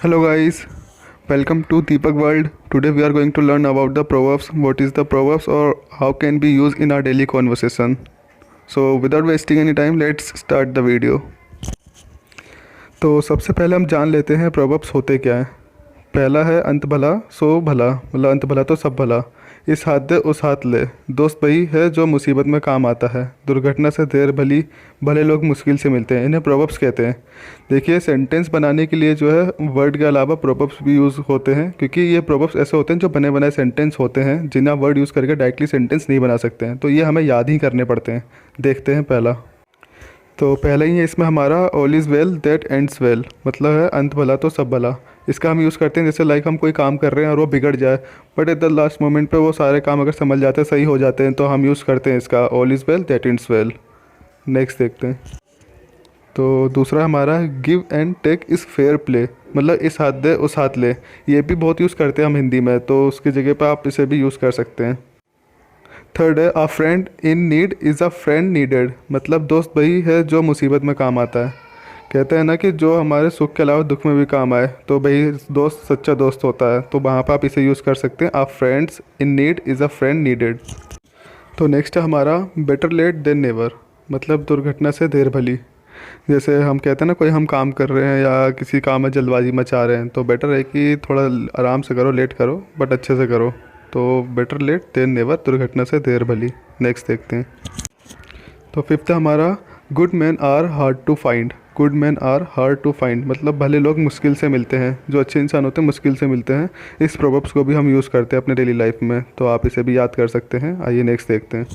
Hello guys, welcome to Deepak World. Today we are going to learn about the proverbs. What is the proverbs or how can be used in our daily conversation. So without wasting any time, let's start the video. तो सबसे पहले हम जान लेते हैं proverbs होते क्या हैं। पहला है अंत भला सो भला, मतलब अंत भला तो सब भला। इस हाथ दे उस हाथ ले, दोस्त वही है जो मुसीबत में काम आता है, दुर्घटना से देर भली, भले लोग मुश्किल से मिलते हैं। इन्हें प्रोवर्ब्स कहते हैं। देखिए, सेंटेंस बनाने के लिए जो है वर्ड के अलावा प्रोवर्ब्स भी यूज़ होते हैं, क्योंकि ये प्रोवर्ब्स ऐसे होते हैं जो बने बनाए सेंटेंस होते हैं जिन्हें आप वर्ड यूज़ करके डायरेक्टली सेंटेंस नहीं बना सकते हैं, तो ये हमें याद ही करने पड़ते हैं। देखते हैं पहला। तो पहला ही है इसमें हमारा all is well that ends well, मतलब है अंत भला तो सब भला। इसका हम यूज़ करते हैं जैसे लाइक हम कोई काम कर रहे हैं और वो बिगड़ जाए, but at the last moment पे वो सारे काम अगर संभल जाते हैं, सही हो जाते हैं, तो हम यूज़ करते हैं इसका all is well that ends well. Next देखते हैं। तो दूसरा हमारा give and take is fair play, मतलब इस हाथ दे उस हाथ ले। ये भी बहुत यूज़ करते हैं हम हिंदी में, तो उसकी जगह पर आप इसे भी यूज़ कर सकते हैं। थर्ड है अ friend in need is a friend needed, मतलब दोस्त वही है जो मुसीबत में काम आता है। कहते हैं ना कि जो हमारे सुख के अलावा दुख में भी काम आए, तो भाई दोस्त सच्चा दोस्त होता है, तो वहाँ पर आप इसे यूज़ कर सकते हैं a friends in need is a friend needed. तो नेक्स्ट है हमारा बेटर लेट देन नेवर, मतलब दुर्घटना से देर भली। जैसे हम कहते हैं ना कोई हम काम कर रहे हैं या किसी काम में जल्दबाजी मचा रहे हैं, तो बेटर है कि थोड़ा आराम से करो, लेट करो बट अच्छे से करो। तो बेटर लेट देन नेवर, दुर्घटना से देर भली। नेक्स्ट देखते हैं। तो फिफ्थ है हमारा good man are hard to find, good man are hard to find, मतलब भले लोग मुश्किल से मिलते हैं, जो अच्छे इंसान होते हैं मुश्किल से मिलते हैं। इस प्रोवर्ब्स को भी हम यूज़ करते हैं अपने डेली लाइफ में, तो आप इसे भी याद कर सकते हैं। आइए नेक्स्ट देखते हैं।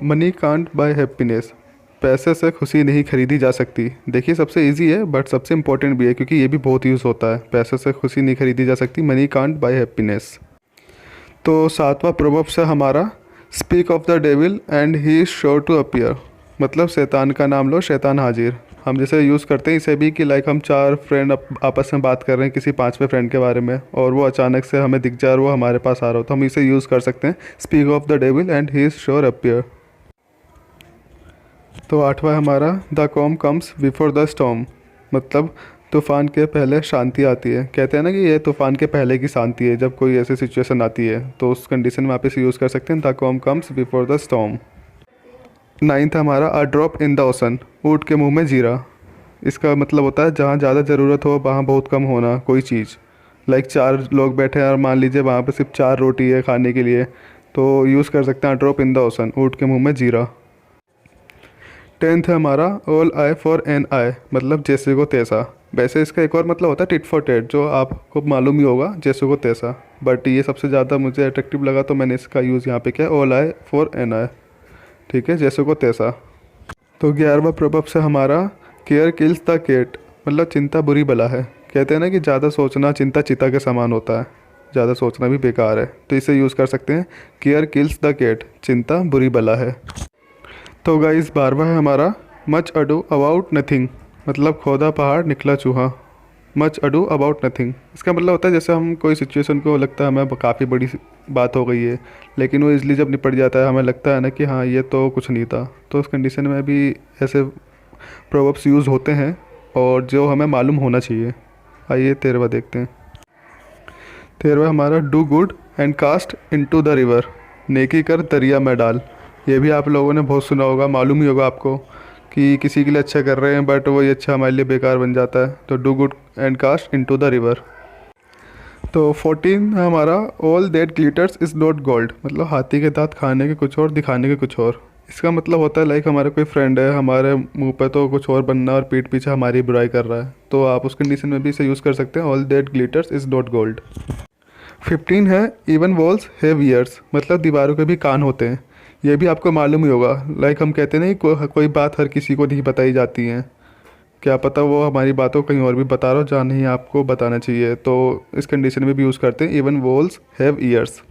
मनी कांट बाय हैप्पीनेस, पैसे से खुशी नहीं खरीदी जा सकती। देखिए, सबसे इजी है बट सबसे इंपॉर्टेंट भी है, क्योंकि ये भी बहुत यूज़ होता है। पैसे से खुशी नहीं खरीदी जा सकती, मनी कांट बाय हैप्पीनेस। तो सातवां प्रोवर्ब्स है हमारा speak of the devil and he is sure to appear, मतलब शैतान का नाम लो शैतान हाजिर। हम जैसे यूज़ करते हैं इसे भी कि लाइक हम चार फ्रेंड आपस में बात कर रहे हैं किसी पांचवें फ्रेंड के बारे में, और वो अचानक से हमें दिख जाए और वो हमारे पास आ रहा हो, तो हम इसे यूज़ कर सकते हैं speak of the devil and he is sure appear. तो आठवां हमारा the calm comes before the storm, मतलब तूफ़ान के पहले शांति आती है। कहते हैं ना कि ये तूफ़ान के पहले की शांति है, जब कोई ऐसी सिचुएशन आती है तो उस कंडीशन में आप इसे यूज़ कर सकते हैं the calm comes before the storm. Ninth हमारा a drop in the ocean, ऊँट के मुंह में जीरा। इसका मतलब होता है जहाँ ज़्यादा ज़रूरत हो वहाँ बहुत कम होना कोई चीज़। लाइक चार लोग बैठे हैं और मान लीजिए वहाँ पे सिर्फ चार रोटी है खाने के लिए, तो यूज़ कर सकते हैं अ ड्रॉप इन द ओशन, ऊँट के मुंह में जीरा। टेंथ है हमारा ऑल आई फॉर एन आई, मतलब जैसे को तैसा। वैसे इसका एक और मतलब होता है टिट फॉर टेट, जो आपको मालूम ही होगा, जैसे को तैसा, बट ये सबसे ज़्यादा मुझे अट्रैक्टिव लगा तो मैंने इसका यूज़ यहाँ पे किया ऑल आई फॉर एन आई। ठीक है, जैसे को तैसा। तो 11वां प्रोवर्ब से हमारा केयर किल्स द कैट, मतलब चिंता बुरी बला है। कहते हैं ना कि ज़्यादा सोचना चिंता चिता के समान होता है, ज़्यादा सोचना भी बेकार है, तो इसे यूज़ कर सकते हैं केयर किल्स द कैट, चिंता बुरी बला है। तो गाइस 12वां है हमारा मच अडू अबाउट नथिंग, मतलब खोदा पहाड़ निकला चूहा। मच अडू अबाउट नथिंग, इसका मतलब होता है जैसे हम कोई सिचुएशन को लगता है हमें काफ़ी बड़ी बात हो गई है, लेकिन वो इजली जब निपट जाता है हमें लगता है ना कि हाँ ये तो कुछ नहीं था, तो उस कंडीशन में भी ऐसे प्रोवर्ब्स यूज़ होते हैं और जो हमें मालूम होना चाहिए। आइए 13वां देखते हैं। 13वां हमारा do good and cast into the river, नेकी कर दरिया में डाल। ये भी आप लोगों ने बहुत सुना होगा, मालूम ही होगा आपको कि किसी के लिए अच्छा कर रहे हैं बट वो ये अच्छा हमारे लिए बेकार बन जाता है, तो do good and cast into the river. तो 14 है हमारा all that glitters is not gold, मतलब हाथी के दांत खाने के कुछ और दिखाने के कुछ और। इसका मतलब होता है लाइक हमारा कोई फ्रेंड है, हमारे मुंह पे तो कुछ और बनना और पीठ पीछे हमारी बुराई कर रहा है, तो आप उस कंडीशन में भी इसे यूज़ कर सकते हैं all that glitters is not gold. 15 है इवन वॉल्स हैव ईयर्स, मतलब दीवारों के भी कान होते हैं। ये भी आपको मालूम ही होगा, लाइक हम कहते हैं नहीं कोई बात हर किसी को नहीं बताई जाती है, क्या पता वो हमारी बातों कहीं और भी बता रहा हो जहाँ नहीं आपको बताना चाहिए, तो इस कंडीशन में भी यूज़ करते हैं इवन वॉल्स हैव ईयर्स।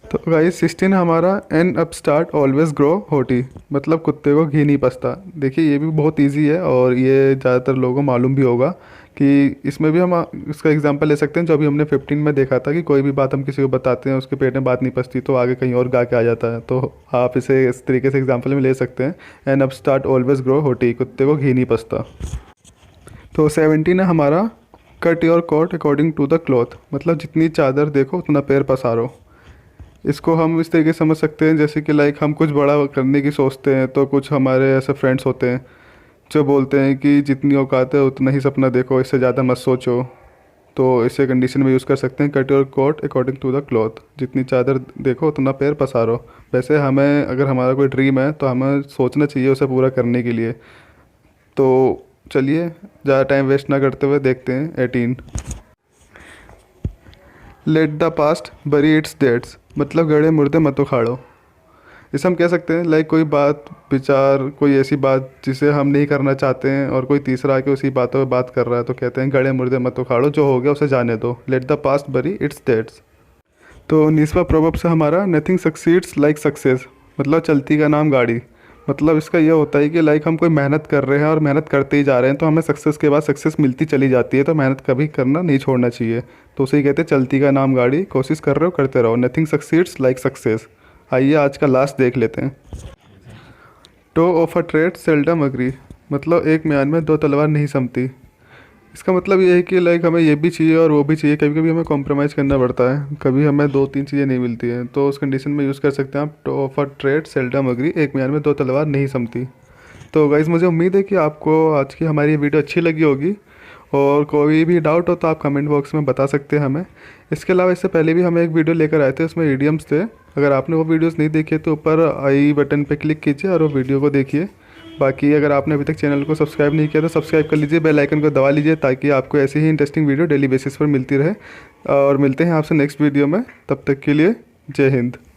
तो गाइस 16 हमारा एन अपस्टार्ट ऑलवेज ग्रो होटी, मतलब कुत्ते को घी नहीं पसता। देखिए ये भी बहुत इजी है और ये ज़्यादातर लोगों को मालूम भी होगा कि इसमें भी हम इसका एग्जांपल ले सकते हैं, जो अभी हमने 15 में देखा था कि कोई भी बात हम किसी को बताते हैं उसके पेट में बात नहीं पसती तो आगे कहीं और गा के आ जाता है, तो आप इसे इस तरीके से एग्जाम्पल में ले सकते हैं एन अपस्टार्ट ऑलवेज ग्रो होटी, कुत्ते को घी नहीं पसता। तो 17 है हमारा cut your coat according to the cloth, मतलब जितनी चादर देखो उतना पैर पसारो। इसको हम इस तरीके से समझ सकते हैं जैसे कि लाइक हम कुछ बड़ा करने की सोचते हैं, तो कुछ हमारे ऐसे फ्रेंड्स होते हैं जो बोलते हैं कि जितनी औकात है उतना ही सपना देखो, इससे ज़्यादा मत सोचो। तो इसे कंडीशन में यूज़ कर सकते हैं, cut your coat according to the cloth, जितनी चादर देखो उतना पैर पसारो। वैसे हमें अगर हमारा कोई ड्रीम है तो हमें सोचना चाहिए उसे पूरा करने के लिए। तो चलिए ज़्यादा टाइम वेस्ट ना करते हुए देखते हैं 18। लेट द पास्ट बरी इट्स डेट्स, मतलब गड़े मुर्दे मत उखाड़ो। इसे हम कह सकते हैं लाइक कोई बात विचार, कोई ऐसी बात जिसे हम नहीं करना चाहते हैं और कोई तीसरा आके उसी बातों पे बात कर रहा है, तो कहते हैं गड़े मुर्दे मत उखाड़ो, जो हो गया उसे जाने दो। लेट द पास्ट बरी इट्स डेट्स। तो 19वां प्रोवर्ब से हमारा नथिंग सक्सीड्स लाइक सक्सेस, मतलब चलती का नाम गाड़ी। मतलब इसका ये होता है कि लाइक हम कोई मेहनत कर रहे हैं और मेहनत करते ही जा रहे हैं, तो हमें सक्सेस के बाद सक्सेस मिलती चली जाती है, तो मेहनत कभी करना नहीं छोड़ना चाहिए। तो उसे ही कहते हैं चलती का नाम गाड़ी, कोशिश कर रहे हो करते रहो, नथिंग सक्सीड्स लाइक सक्सेस। आइए आज का लास्ट देख लेते हैं। Two of a trade seldom agree, मतलब एक म्यान में दो तलवार नहीं समती। इसका मतलब ये है कि लाइक हमें ये भी चाहिए और वो भी चाहिए, कभी कभी हमें कॉम्प्रोमाइज़ करना पड़ता है, कभी हमें दो तीन चीज़ें नहीं मिलती हैं। तो उस कंडीशन में यूज़ कर सकते हैं आप, two of a trade seldom agree, एक म्यान में दो तलवार नहीं समती। तो गाइज़ मुझे उम्मीद है कि आपको आज की हमारी वीडियो अच्छी लगी होगी, और कोई भी डाउट हो तो आप कमेंट बॉक्स में बता सकते हैं हमें। इसके अलावा इससे पहले भी हम एक वीडियो लेकर आए थे, उसमें इडियम्स थे। अगर आपने वो वीडियोस नहीं देखे तो ऊपर आई बटन पे क्लिक कीजिए और वो वीडियो को देखिए। बाकी अगर आपने अभी तक चैनल को सब्सक्राइब नहीं किया तो सब्सक्राइब कर लीजिए, बेल आइकन को दबा लीजिए, ताकि आपको ऐसी ही इंटरेस्टिंग वीडियो डेली बेसिस पर मिलती रहे। और मिलते हैं आपसे नेक्स्ट वीडियो में, तब तक के लिए जय हिंद।